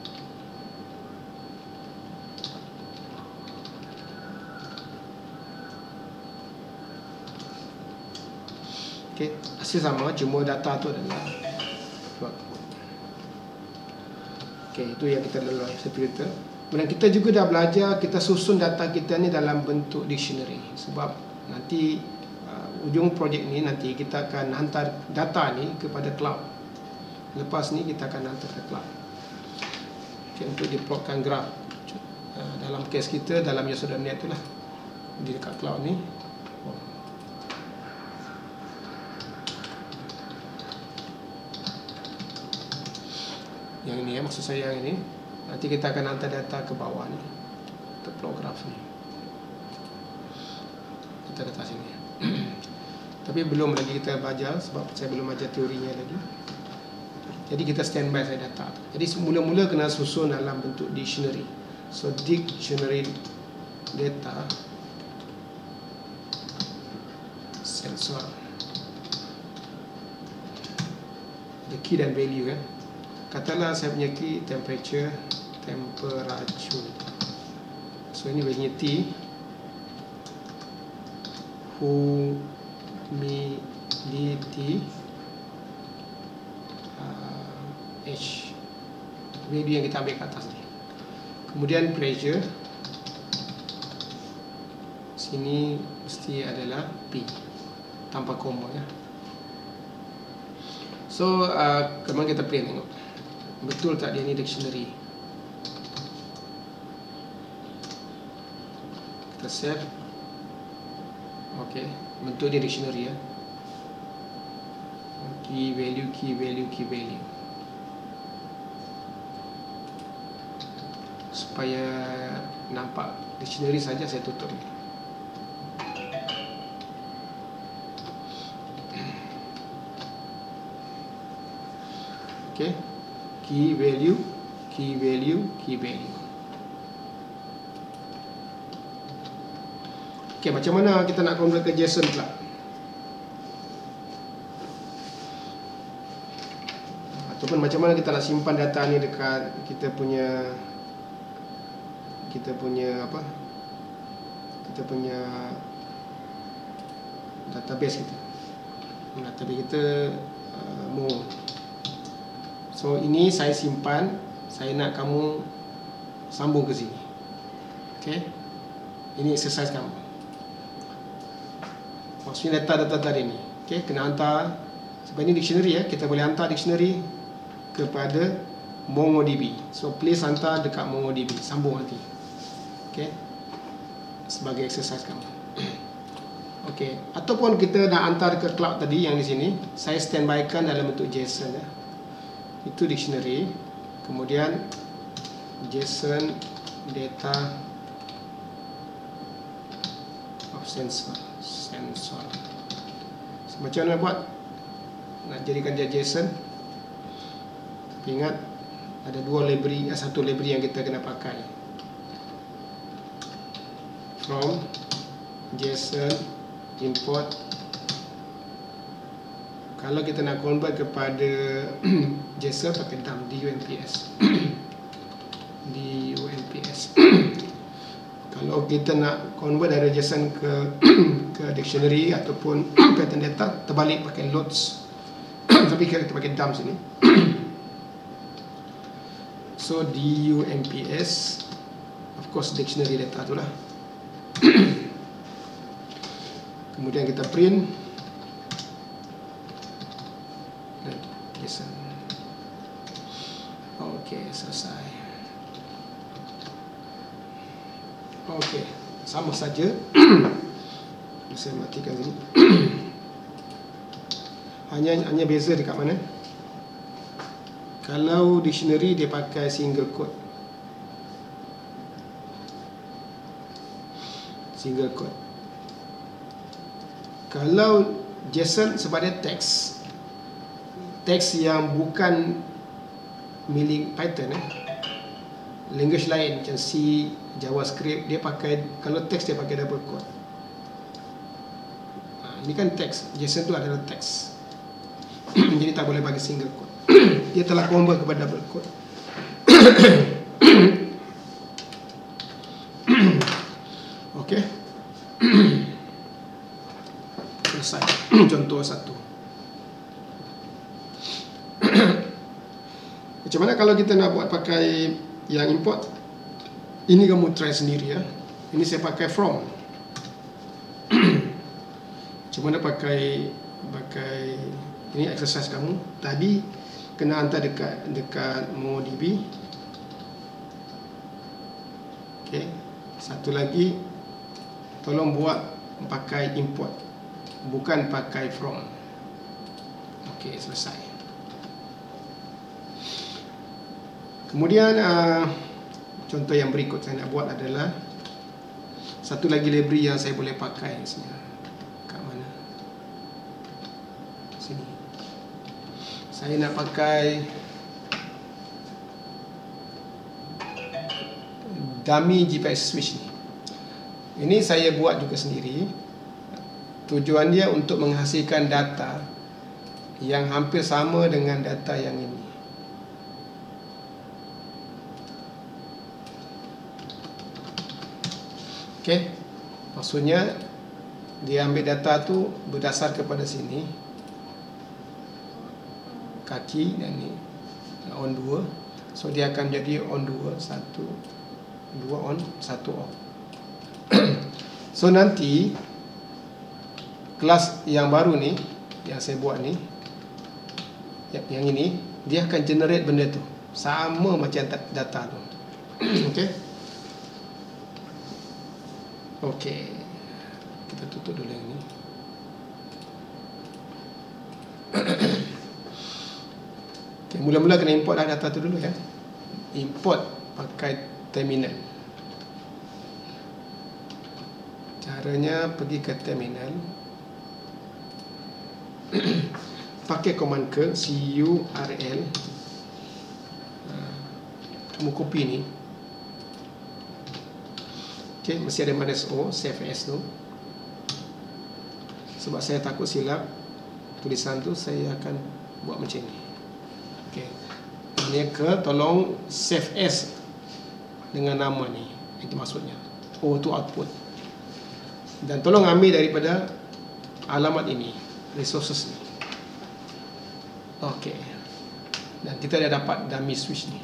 Okay, hasil sama, cuma data tu adalah float. Okay, itu yang kita lelah filter. Dan kita juga dah belajar, kita susun data kita ni dalam bentuk dictionary. Sebab nanti ujung projek ni nanti kita akan hantar data ni kepada cloud. Lepas ni kita akan hantar ke cloud. Okay, untuk diplotkan graf. Dalam case kita, dalam Yasodha.net tu lah, di dekat cloud ni. Yang ini ya, maksud saya yang ini. Nanti kita akan hantar data ke bawah ni, untuk plot graf ni. Kita data sini. Tapi belum lagi kita belajar, sebab saya belum ajar teorinya lagi. Jadi kita standby saya data. Jadi mula-mula kena susun dalam bentuk dictionary. So dictionary data sensor, the key dan value ya. Katalah saya punya key temperature, so ini value T, humidity, H, value yang kita ambil ke atas ni. Kemudian pressure, sini mesti adalah P tanpa koma ya. So kemarin kita print tengok betul tak dia ni dictionary. Kita save. Okey, bentuk dia dictionary ya. Key value, key value, key value. Supaya nampak dictionary saja saya tutup. Okey. Key value, key value, key value. Okey, macam mana kita nak convert ke JSON pula? ataupun macam mana kita nak simpan data ni dekat kita punya database kita. Database kita more. So ini saya simpan, saya nak kamu sambung ke sini. Okey. Ini exercise kamu. Maksudnya data tadi ni. Okey, kena hantar. Sebab ini dictionary ya, kita boleh hantar dictionary kepada MongoDB. So please hantar dekat MongoDB, sambung nanti. Okey. Sebagai exercise kamu. Okey, ataupun kita nak hantar ke cloud tadi yang di sini, saya standbykan dalam bentuk JSON ya. Itu dictionary. Kemudian JSON data of sensor. So, macam mana buat? Nak jadikan dia JSON. Ingat ada satu library yang kita kena pakai. From JSON import. Kalau kita nak convert kepada JSON pakai dump dumps. Kalau kita nak convert dari JSON ke dictionary ataupun pattern data, terbalik pakai loads. Tapi kita pakai dump sini. So dumps, of course dictionary data tu lah. Kemudian kita print JSON. Okey, selesai. Okey, sama saja. Saya matikan sini. Hanya beza dekat mana? Kalau dictionary dia pakai single quote. Kalau JSON sebab dia teks yang bukan milik Python language lain macam C, JavaScript, dia pakai, kalau teks dia pakai double quote. Ini kan teks, JSON tu adalah teks. Jadi tak boleh bagi single quote. Dia telah convert kepada double quote. Okey. Selesai. Contoh satu. Macam mana kalau kita nak buat pakai yang import? Ini kamu try sendiri ya. Ini saya pakai from. Macam mana pakai ini exercise kamu. Tadi kena hantar dekat MongoDB. Okey. Satu lagi, tolong buat pakai import, bukan pakai from. Okey, selesai. Kemudian contoh yang berikut saya nak buat adalah satu lagi library yang saya boleh pakai sini. Kat mana? Sini. Saya nak pakai dummy GPX switch ni. Ini saya buat juga sendiri. Tujuan dia untuk menghasilkan data yang hampir sama dengan data yang ini. Okey. Maksudnya dia ambil data tu berdasar kepada sini. Kaki dan ni on 2. So dia akan jadi on 2, 1, 2 on, 1 off. So nanti kelas yang baru ni yang saya buat ni, yang ini, dia akan generate benda tu sama macam data tu. Okey. Okey. Kita tutup dulu yang ni. Okay, mula-mula kena import dah data tu dulu ya. Import pakai terminal. Caranya pergi ke terminal. Pakai command curl curl. Kamu copy ni. Okey, mesti ada -o, save as tu. Sebab saya takut silap tulisan tu, saya akan buat macam ni. Okey. Dia tolong save as dengan nama ni. Itu maksudnya. O tu output. Dan tolong ambil daripada alamat ini, resources ni. Okey. Dan kita dah dapat dummy switch ni.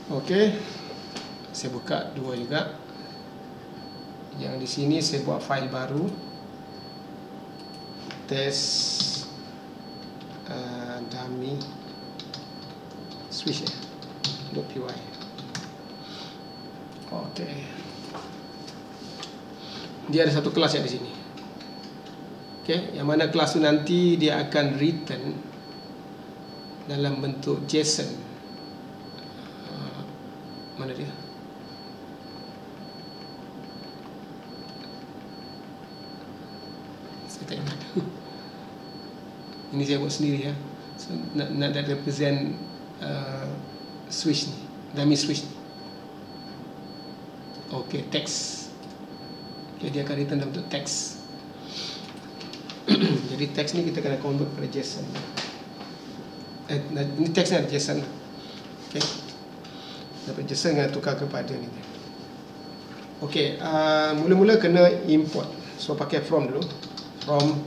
Okey. Saya buka dua juga. Yang di sini saya buat file baru. Test dummy switch .py. Okey. Dia ada satu kelas yang di sini. Okey, yang mana kelas tu nanti dia akan return dalam bentuk JSON. Mana dia? Saya tak ingat. Ini saya buat sendiri ya. So, nak represent switch ni, dummy switch ni. Okey, text. Okay, dia akan return dalam bentuk teks. Jadi teks ni kita kena convert kepada JSON. Ini teks ni ada JSON. Okay. Dapat JSON kena tukar kepada ni. Okay, mula-mula kena import. So pakai from dulu. From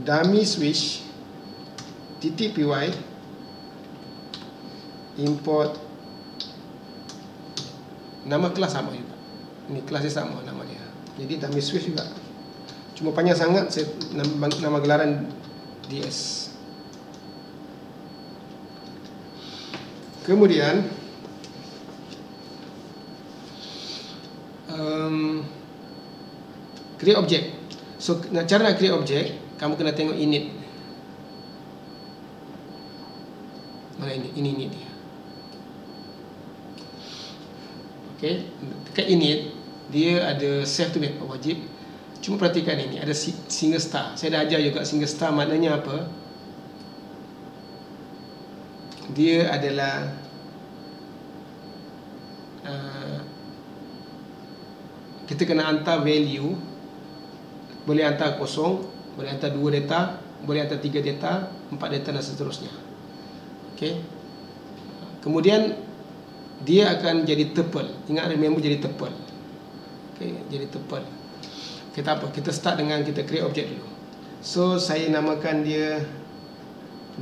dummy switch .py import nama kelas sama juga. Ini kelasnya sama nama dia. Jadi dummy switch juga. Cuma panjang sangat, saya nama gelaran DS. Kemudian create object. So cara nak create object, kamu kena tengok init. Mana ini init dia. Okay, dekat init dia ada save to backup wajib. Cuma perhatikan ini, ada single star. Saya dah ajar juga single star maknanya apa. Dia adalah kita kena hantar value. Boleh hantar kosong, boleh hantar 2 data, boleh hantar 3 data, 4 data dan seterusnya. Okay. Kemudian dia akan jadi tuple. Ingat, remember, jadi tuple. Okay, jadi tuple. Kita apa? Kita start dengan kita create object dulu. So saya namakan dia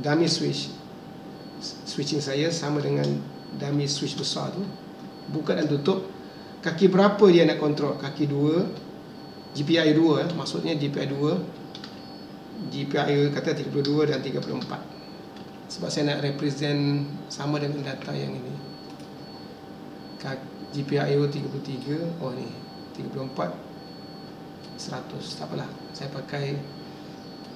dummy switch. Switching saya sama dengan dummy switch besar tu. Buka dan tutup. Kaki berapa dia nak kontrol? Kaki 2, GPI 2, maksudnya GPI 2, GPI kata 32 dan 34. Sebab saya nak represent sama dengan data yang ini. GPIO 33. Oh ni 34 100. Tak apalah, saya pakai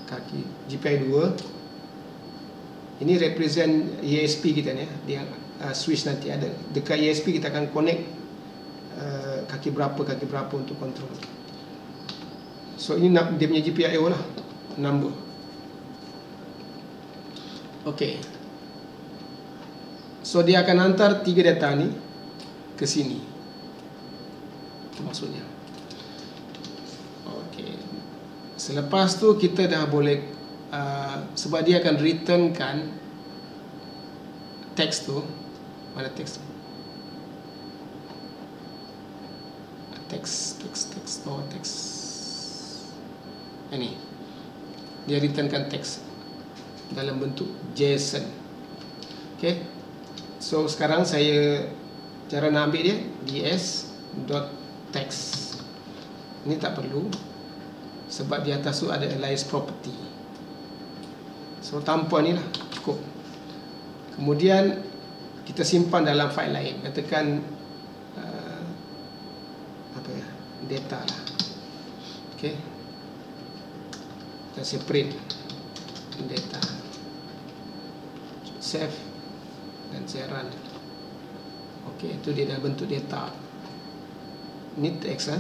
kaki GPI 2. Ini represent ESP kita ni ya. Dia switch nanti ada dekat ESP, kita akan connect kaki berapa untuk kontrol. So ini dia punya GPIO lah, number. Okay. So dia akan hantar 3 data ni ke sini. Itu maksudnya. Okay. Selepas tu kita dah boleh sebab dia akan returnkan teks tu. Mana teks tu? Teks. Oh, teks. Ini. Dia returnkan teks dalam bentuk JSON. Okay. So sekarang saya cara nak ambil dia ds.text. Ini tak perlu sebab di atas tu ada alias property. So tanpa ni lah cukup. Kemudian kita simpan dalam file lain. Katakan apa ya, data lah. Okay. Kita print data, save dan saya run. Okey, itu dia dalam bentuk data. Ini teks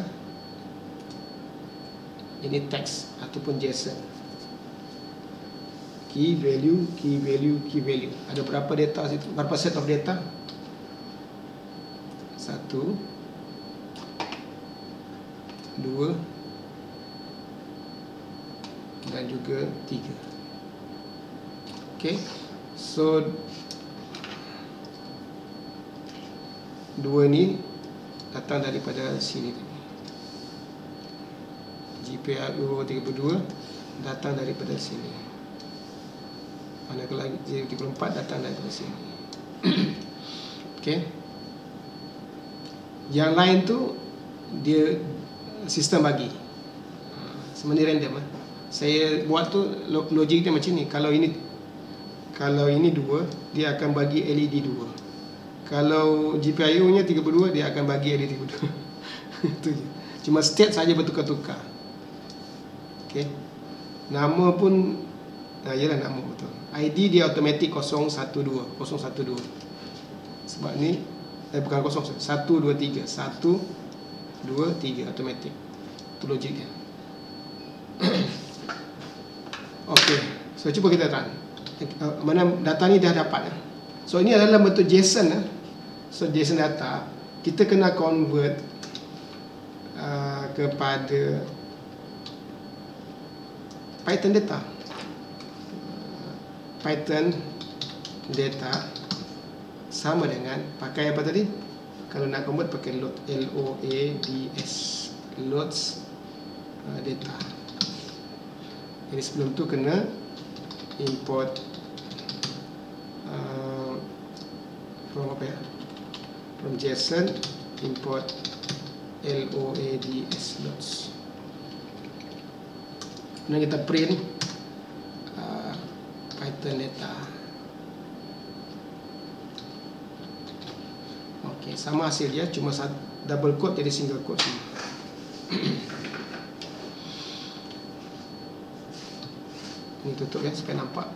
ini teks ataupun JSON. Key value. Ada berapa data situ? Berapa set of data? 1 2 dan juga 3. Okay, so dua ni datang daripada sini. GPIO 32 datang daripada sini. Manakala G34 datang daripada sini. Okay. Yang lain tu dia sistem bagi. Sebenarnya random lah. Saya buat tu logik dia macam ni. Kalau ini 2, dia akan bagi LED 2. Kalau GPIO nya 32, dia akan bagi LED 32. Itu je. Cuma state saja bertukar-tukar. Okey. Nama pun yalah nama betul. ID dia automatic 012. Sebab ni bukan 0, 1 2 3. 1 2 3 automatic. Itu logik dia. Okey. So cuba kita run. Mana data ni dah dapat. So ini adalah bentuk JSON. So JSON data kita kena convert kepada Python data. Python data sama dengan pakai apa tadi? Kalau nak convert pakai load, LOADS, loads data. Jadi sebelum tu kena import from apa ya? From JSON import LOADS loads. Kemudian kita print Python data. Okey, sama hasil dia, cuma double quote jadi single quote. Ini tutup ya supaya nampak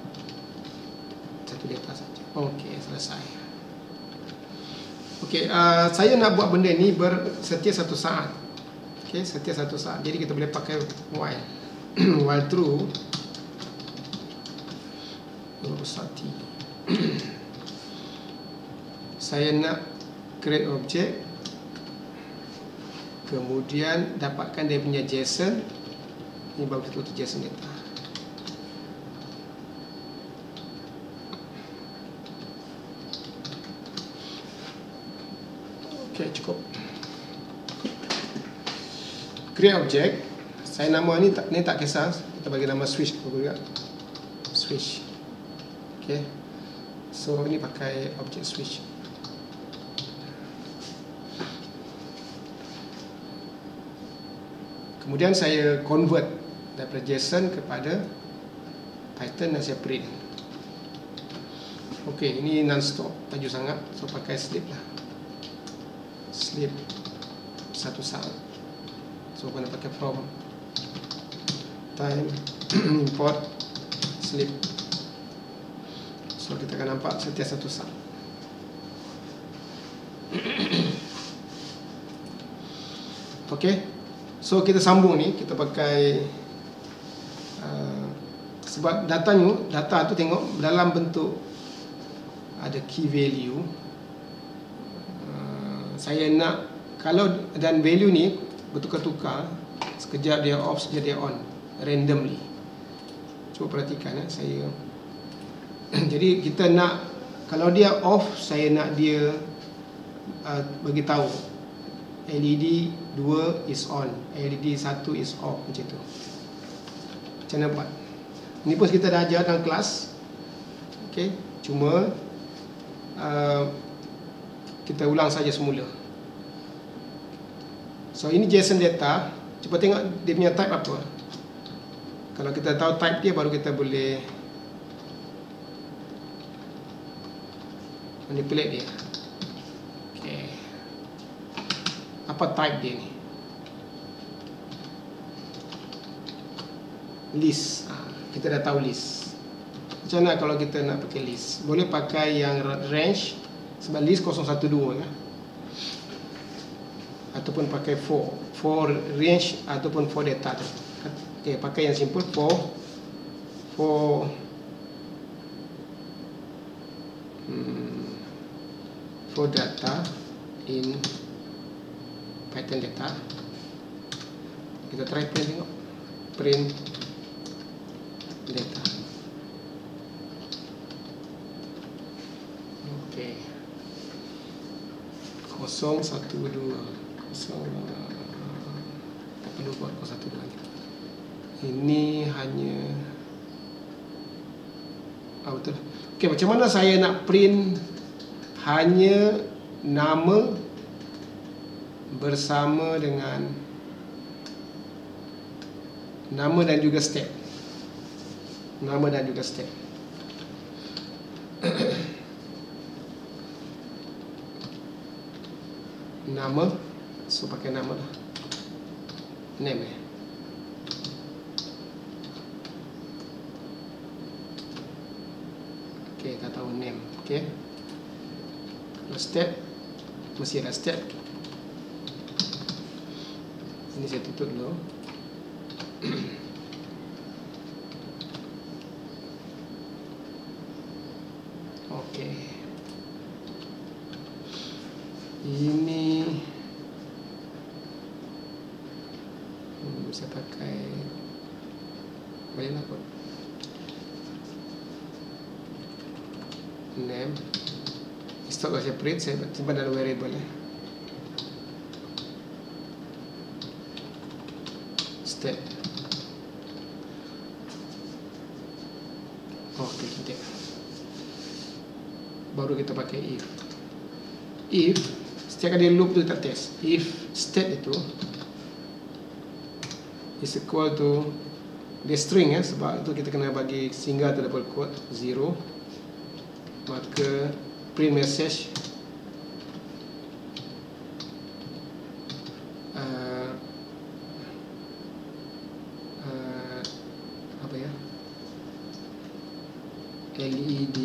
satu data saja. Okey, selesai. Okey, saya nak buat benda ni setiap 1 saat. Okey, setiap 1 saat. Jadi kita boleh pakai while. While true besar T. Saya nak create object, kemudian dapatkan dia punya JSON. Ini baru betul JSON data. Okey, cukup. Create object. Saya nama ni tak kisah. Kita bagi nama switch juga. Switch. Okay. So ini pakai object switch. Kemudian saya convert daripada JSON kepada Python dan saya print. Okay, ini non-stop, laju sangat. So pakai sleep lah. Sleep 1 saat. So kena pakai from time import sleep. So kita akan nampak setiap 1 saat. Okey. So kita sambung ni, kita pakai sebab data tu tengok dalam bentuk ada key value. Saya nak kalau dan value ni bertukar-tukar, sekejap dia off, sekejap dia on, randomly. Cuba perhatikan saya. Jadi kita nak, kalau dia off, saya nak dia bagi tahu LED 2 is on, LED 1 is off, macam tu. Macam mana buat? Ini pun kita dah ajar dalam kelas. Okey, cuma kita ulang saja semula. So ini JSON data. Cuba tengok dia punya type apa. Kalau kita tahu type dia, baru kita boleh manipulate dia. Okay. Apa type dia ni? List. Kita dah tahu list. Macam mana kalau kita nak pakai list? Boleh pakai yang range, sebab list 012 ya. Ataupun pakai for range ataupun for data. Okay, pakai yang simple for data in Python data. Kita try print, tengok print data. 012 tak perlu buat 012 lagi. Ini hanya betul. Okey, macam mana saya nak print hanya nama bersama dengan nama dan juga step. Nama dan juga step. Nama, so pakai nama lah. Name Okey, tak tahu name. Okey. Kalau step, mesti ada step. Ini saya tutup dulu. Okey. Ini bisa pakai bolehlah kot. Name. Stock saya print, saya simpan dalam variable step. Okey, kita baru kita pakai if setiap kali loop tu kita test. If state itu is equal to dia string sebab itu kita kena bagi single atau double quote 0, maka print message apa ya, LED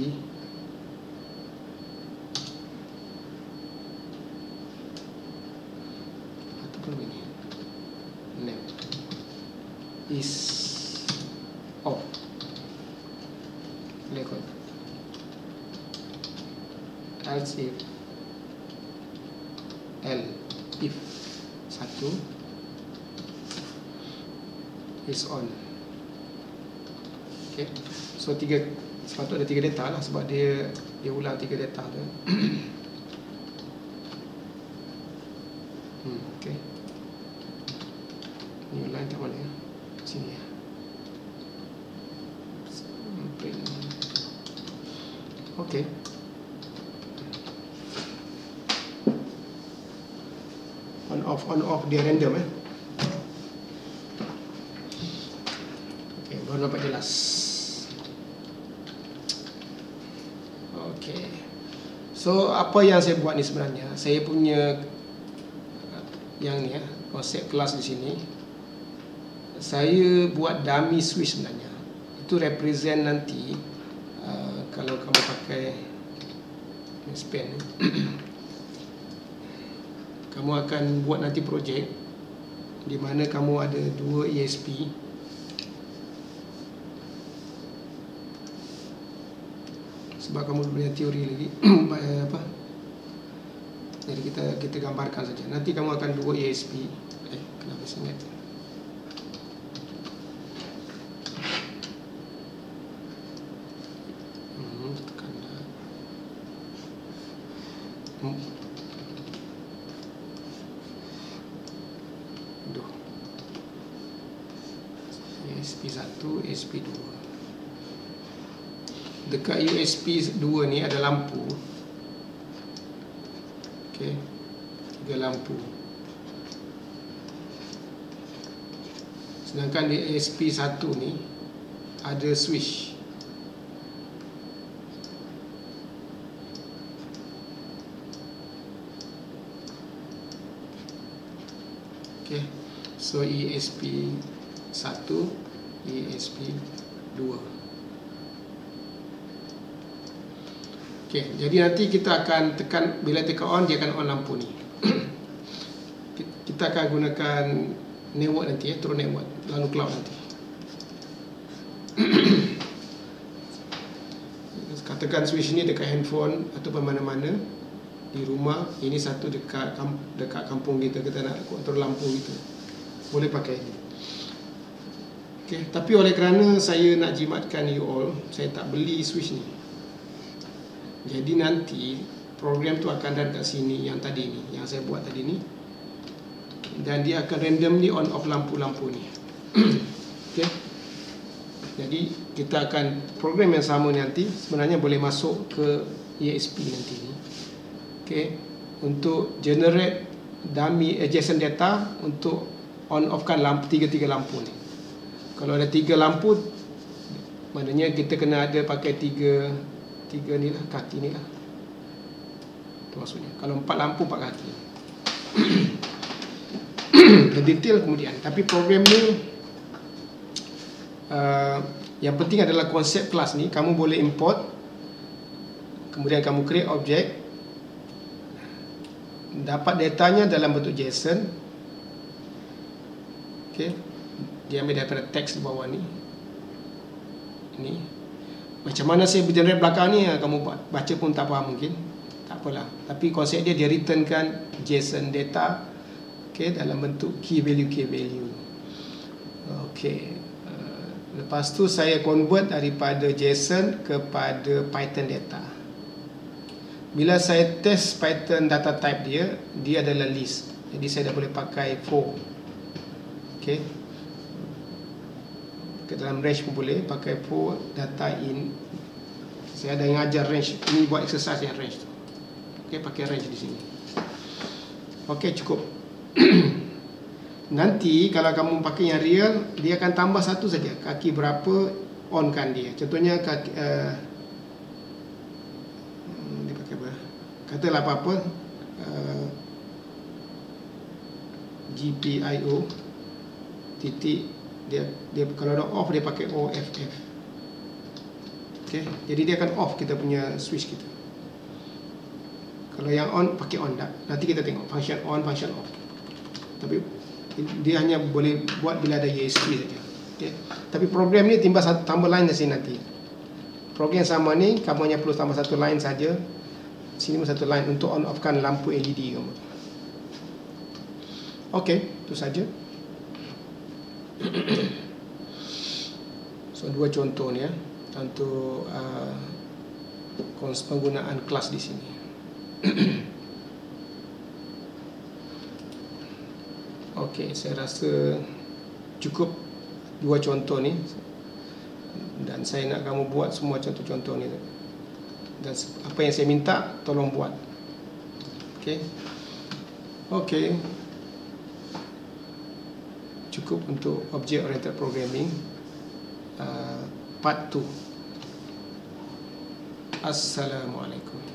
ataupun ini name is off. Lekot else if satu is on. Okay, so sepatutnya ada 3 data lah sebab dia ulang 3 data tu. Okay, ni ulang tak mana ya, sini ya. Okay, on off dia random Okay, baru nampak jelas. Okay, so apa yang saya buat ni sebenarnya, saya punya yang ni konsep kelas di sini, saya buat dummy switch sebenarnya. Itu represent nanti kalau kamu pakai pen kamu akan buat nanti projek di mana kamu ada 2 ESP sebab kamu punya teori lagi apa. Jadi kita gambarkan saja. Nanti kamu akan 2 ESP. Kenapa sangat? Tekan dah. ESP1, ESP2. Dekat ESP2 ni ada lampu. Okey. 3 lampu. Sedangkan di ESP1 ni ada switch. Okey. So ESP1, ESP2. Okey, jadi nanti kita akan tekan, bila tekan on dia akan on lampu ni. Kita akan gunakan network nanti through network, lalu cloud nanti. Katakan switch ni dekat handphone ataupun mana-mana di rumah. Ini satu dekat kampung kita nak kontrol lampu kita, boleh pakai ini. Okay, tapi oleh kerana saya nak jimatkan you all, saya tak beli switch ni. Jadi nanti program tu akan run kat sini, yang tadi ni, yang saya buat tadi ni, dan dia akan randomly on off lampu-lampu ni. Okay. Jadi kita akan program yang sama nanti sebenarnya boleh masuk ke ESP nanti ni. Okay. Untuk generate dummy adjacent data untuk on off kan lampu, tiga lampu ni. Kalau ada 3 lampu, maknanya kita kena ada pakai tiga ni lah, kaki ni lah. Itu maksudnya. Kalau 4 lampu 4 kaki. Detail kemudian. Tapi program ni yang penting adalah konsep kelas ni. Kamu boleh import, kemudian kamu create objek, dapat datanya dalam bentuk JSON. Okay. Dia ambil daripada teks di bawah ni. Ini macam mana saya generate belakang ni, kamu baca pun tak faham mungkin. Tak apalah. Tapi konsep dia returnkan JSON data, okay, dalam bentuk key value. Okay. Lepas tu saya convert daripada JSON kepada Python data. Bila saya test Python data type dia adalah list. Jadi saya dah boleh pakai for. Okay. Ke dalam range pun boleh pakai for data in. Saya ada yang ajar range. Ini buat exercise yang range tu. Okay, pakai range di sini. Okay, cukup. Nanti kalau kamu pakai yang real, dia akan tambah satu saja. Kaki berapa, on kan dia. Contohnya kaki dia pakai apa? Katalah apa-apa GPIO titik, dia kalau dah off dia pakai OFF. Okay, jadi dia akan off kita punya switch kita. Kalau yang on pakai on dah. Nanti kita tengok function on, function off. Tapi dia hanya boleh buat bila ada ESP saja. Okay. Tapi program ni tambah line di sini nanti. Program sama ni kamu hanya perlu tambah satu line saja. Sini pun satu line untuk on off kan lampu LED kamu. Okay, itu saja. So 2 contoh ni ya untuk penggunaan kelas di sini. Okey, saya rasa cukup 2 contoh ni, dan saya nak kamu buat semua contoh-contoh ni, dan apa yang saya minta tolong buat. Okey, cukup untuk object oriented programming part 2. Assalamualaikum.